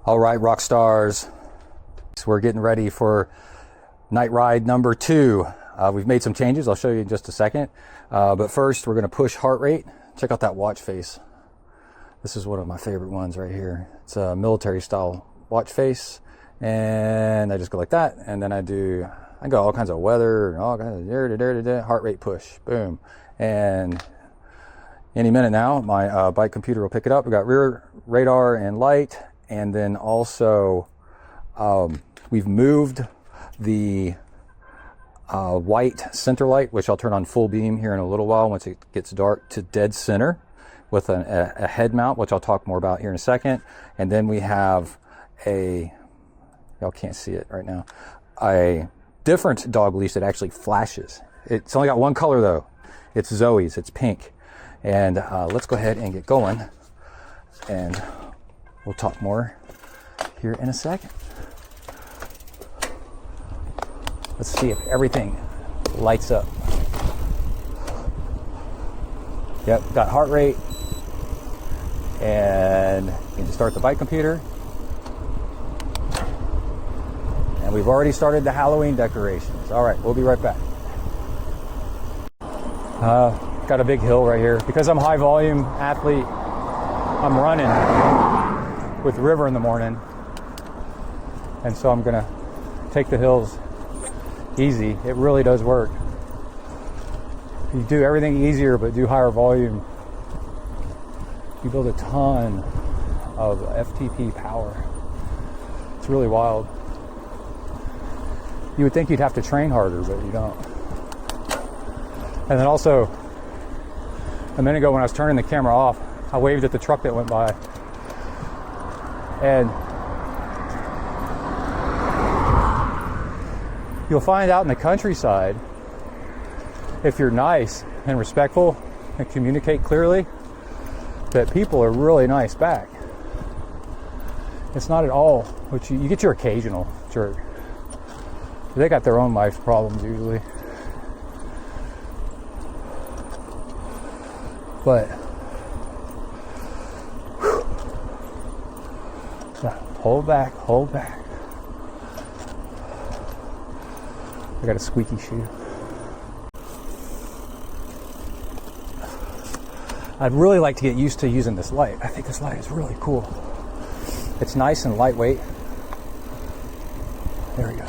All right, rock stars. So we're getting ready for night ride number 2. We've made some changes. I'll show you in just a second. But first, we're going to push heart rate. Check out that watch face. This is one of my favorite ones right here. It's a military style watch face. And I just go like that. And then I got all kinds of weather and all kinds of heart rate push. Boom. And any minute now, my bike computer will pick it up. We got rear radar and light. And then also, we've moved the white center light, which I'll turn on full beam here in a little while once it gets dark, to dead center with a head mount, which I'll talk more about here in a second. And then we have y'all can't see it right now, a different dog leash that actually flashes. It's only got one color though. It's Zoe's, it's pink. And let's go ahead and get going. And we'll talk more here in a second. Let's see if everything lights up. Yep, got heart rate. And you can start the bike computer. And we've already started the Halloween decorations. All right, we'll be right back. Got a big hill right here. Because I'm a high volume athlete, I'm running with the river in the morning. And so I'm gonna take the hills easy. It really does work. You do everything easier but do higher volume, you build a ton of FTP power. It's really wild. You would think you'd have to train harder, but you don't. And then also, a minute ago when I was turning the camera off, I waved at the truck that went by. And you'll find out in the countryside, if you're nice and respectful and communicate clearly, that people are really nice back. It's not at all what you get your occasional jerk. They got their own life problems usually. But hold back, hold back. I got a squeaky shoe. I'd really like to get used to using this light. I think this light is really cool. It's nice and lightweight. There we go.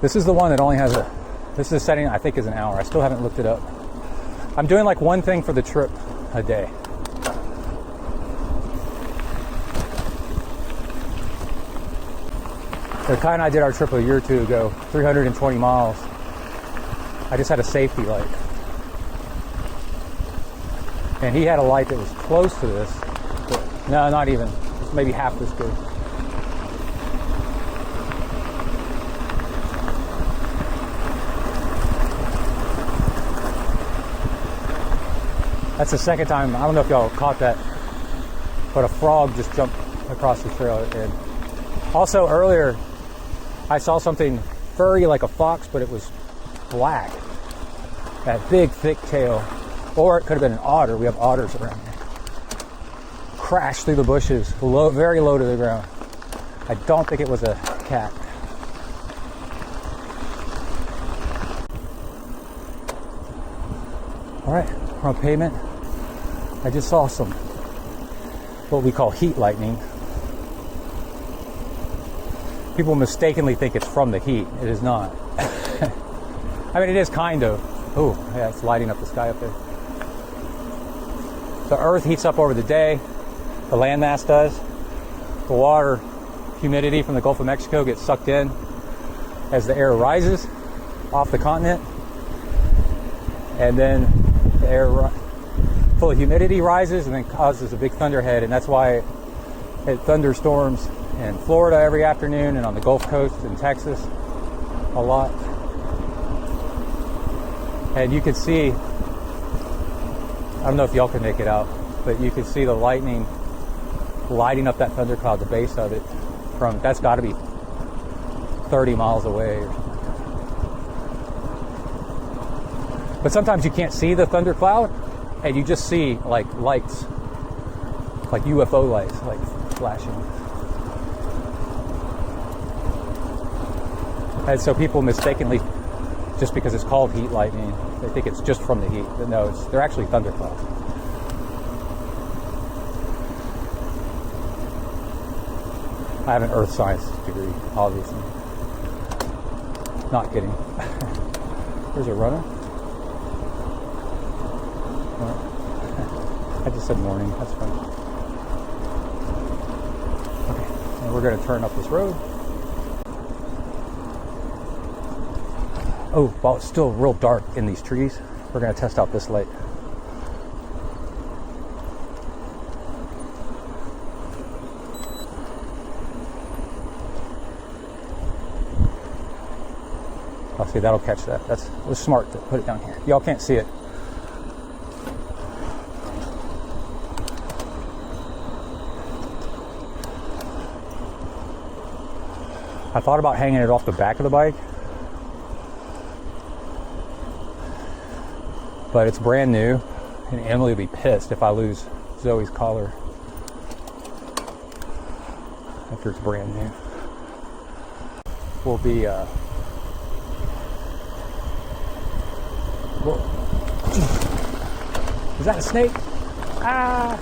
This is the one that only has this is a setting I think is an hour. I still haven't looked it up. I'm doing like one thing for the trip a day. The Kai and I did our trip a year or two ago, 320 miles. I just had a safety light. And he had a light that was close to this. But no, not even. It's maybe half this good. That's the second time, I don't know if y'all caught that, but a frog just jumped across the trail. And also earlier, I saw something furry like a fox, but it was black. That big, thick tail. Or it could have been an otter. We have otters around here. Crashed through the bushes, very low to the ground. I don't think it was a cat. All right, we're on pavement. I just saw some, what we call heat lightning. People mistakenly think it's from the heat. It is not. I mean, it is kind of. Oh, yeah, it's lighting up the sky up there. The earth heats up over the day. The landmass does. The water, humidity from the Gulf of Mexico gets sucked in as the air rises off the continent. And then the air full of humidity rises and then causes a big thunderhead. And that's why it thunderstorms in Florida every afternoon and on the Gulf Coast in Texas a lot. And you can see, I don't know if y'all can make it out, but you can see the lightning lighting up that thundercloud, the base of it, from, that's got to be 30 miles away or something like that. But sometimes you can't see the thundercloud, and you just see like lights, like UFO lights, like flashing. And so people mistakenly, just because it's called heat lightning, they think it's just from the heat. But no, they're actually thunderclouds. I have an earth science degree, obviously. Not kidding. There's a runner. I just said morning, that's fine. Okay, and we're going to turn up this road. Oh, while it's still real dark in these trees, we're going to test out this light. I'll see, that'll catch that. It was smart to put it down here. Y'all can't see it. I thought about hanging it off the back of the bike, but it's brand new, and Emily will be pissed if I lose Zoe's collar after it's brand new. We'll be, whoa. Is that a snake? Ah!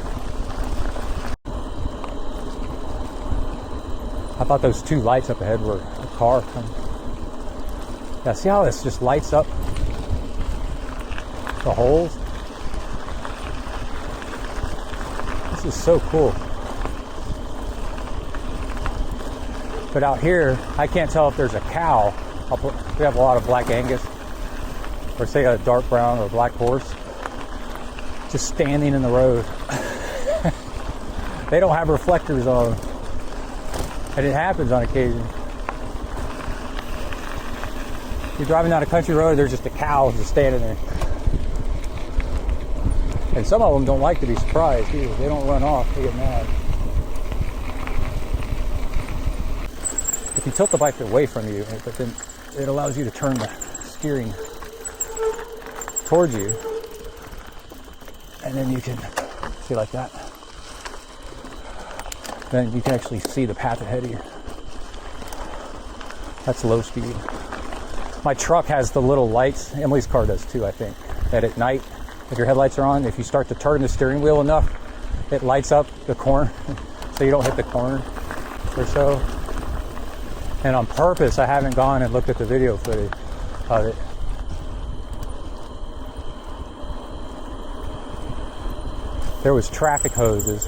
I thought those two lights up ahead were a car coming. Yeah, see how this just lights up the holes? This is so cool. But out here, I can't tell if there's a cow. We have a lot of black Angus, or say a dark brown or black horse, just standing in the road. They don't have reflectors on. And it happens on occasion. You're driving down a country road, there's just a cow just standing there. And some of them don't like to be surprised either. They don't run off, they get mad. If you tilt the bike away from you, but then it allows you to turn the steering towards you. And then you can see like that. Then you can actually see the path ahead of you. That's low speed. My truck has the little lights. Emily's car does too, I think. That at night, if your headlights are on, if you start to turn the steering wheel enough, it lights up the corner so you don't hit the corner or so. And on purpose, I haven't gone and looked at the video footage of it. There was traffic hoses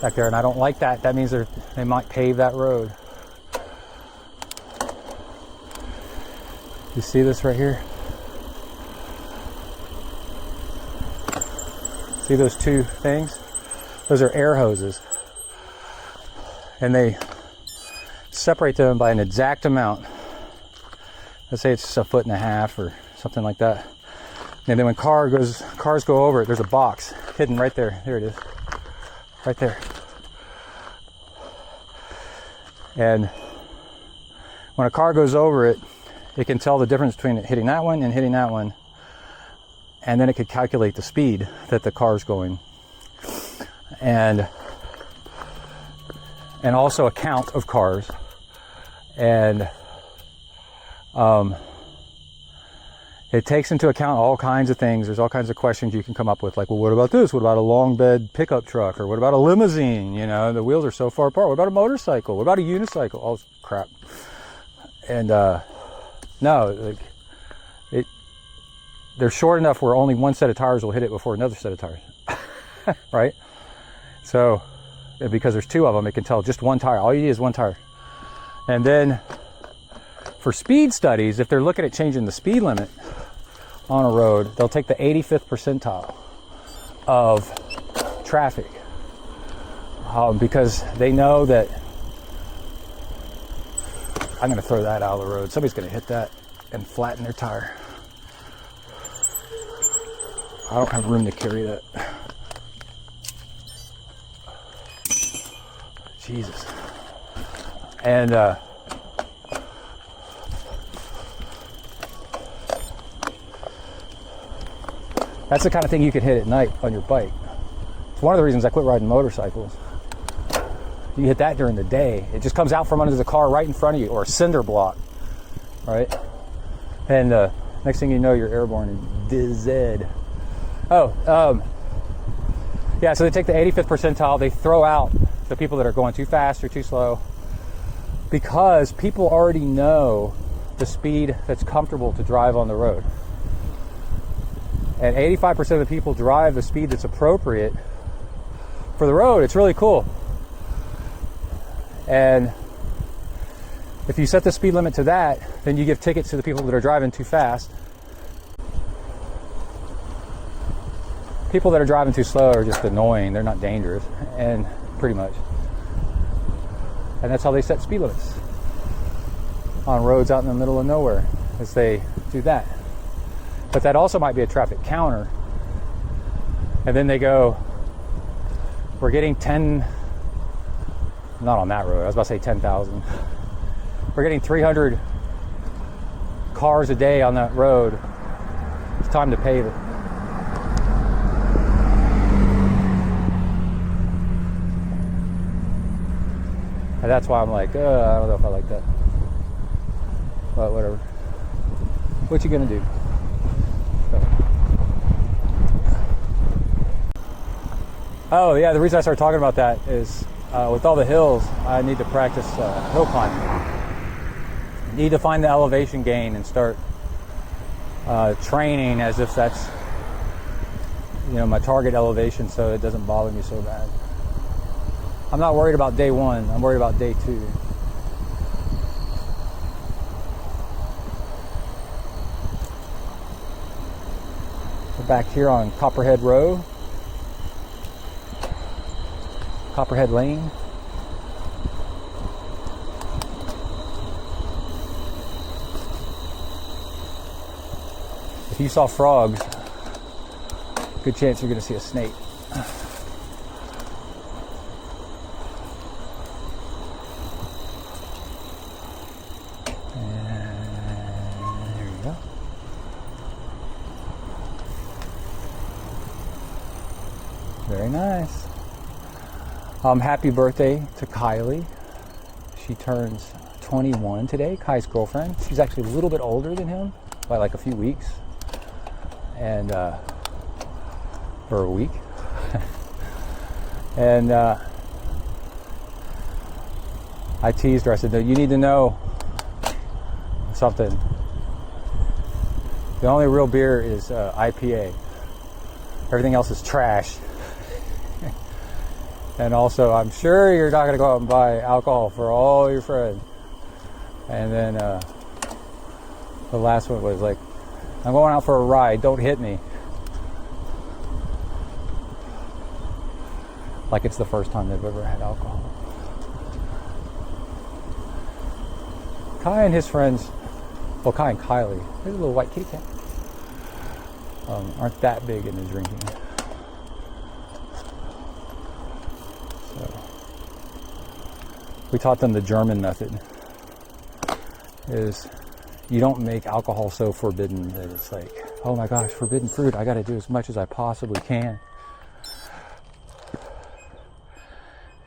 back there, and I don't like that. That means they might pave that road. You see this right here? See those two things? Those are air hoses. And they separate them by an exact amount. Let's say it's 1.5 feet or something like that. And then when cars go over it, there's a box hidden right there. There it is. Right there. And when a car goes over it, it can tell the difference between it hitting that one and hitting that one. And then it could calculate the speed that the car's going. And also a count of cars. And it takes into account all kinds of things. There's all kinds of questions you can come up with, like, well, what about this? What about a long bed pickup truck? Or what about a limousine? You know, the wheels are so far apart. What about a motorcycle? What about a unicycle? All this crap. And no, like, they're short enough where only one set of tires will hit it before another set of tires. Right? So, because there's two of them, it can tell just one tire. All you need is one tire. And then for speed studies, if they're looking at changing the speed limit on a road, they'll take the 85th percentile of traffic, because they know that I'm going to throw that out of the road. Somebody's going to hit that and flatten their tire. I don't have room to carry that. Jesus. And that's the kind of thing you can hit at night on your bike. It's one of the reasons I quit riding motorcycles. You hit that during the day, it just comes out from under the car right in front of you, or a cinder block. right? And next thing you know, you're airborne and DZ. Yeah, so they take the 85th percentile, they throw out the people that are going too fast or too slow, because people already know the speed that's comfortable to drive on the road. And 85% of the people drive the speed that's appropriate for the road. It's really cool. And if you set the speed limit to that, then you give tickets to the people that are driving too fast. People that are driving too slow are just annoying. They're not dangerous, and pretty much. And that's how they set speed limits on roads out in the middle of nowhere, as they do that. But that also might be a traffic counter. And then they go, we're getting 10, not on that road, I was about to say 10,000. We're getting 300 cars a day on that road. It's time to pave it. And that's why I'm like, I don't know if I like that. But whatever. What you gonna do? Oh yeah, the reason I started talking about that is with all the hills, I need to practice hill climbing. Need to find the elevation gain and start training as if that's, you know, my target elevation, so it doesn't bother me so bad. I'm not worried about day one, I'm worried about day two. We're back here on Copperhead Road, Copperhead Lane. If you saw frogs, good chance you're going to see a snake. Very nice. Happy birthday to Kylie. She turns 21 today, Kai's girlfriend. She's actually a little bit older than him by like a few weeks. And, for a week. And, I teased her. I said, no, you need to know something. The only real beer is IPA. Everything else is trash. And also, I'm sure you're not going to go out and buy alcohol for all your friends. And then the last one was like, I'm going out for a ride, don't hit me. Like it's the first time they've ever had alcohol. Kai and his friends, well, Kai and Kylie, there's a little white kitty cat, aren't that big into drinking. So, we taught them the German method. Is you don't make alcohol so forbidden that it's like, oh my gosh, forbidden fruit, I got to do as much as I possibly can.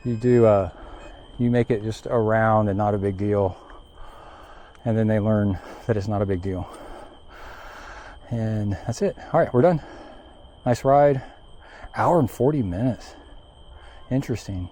You do, you make it just around and not a big deal. And then they learn that it's not a big deal. And that's it. All right, we're done. Nice ride. Hour and 40 minutes. Interesting.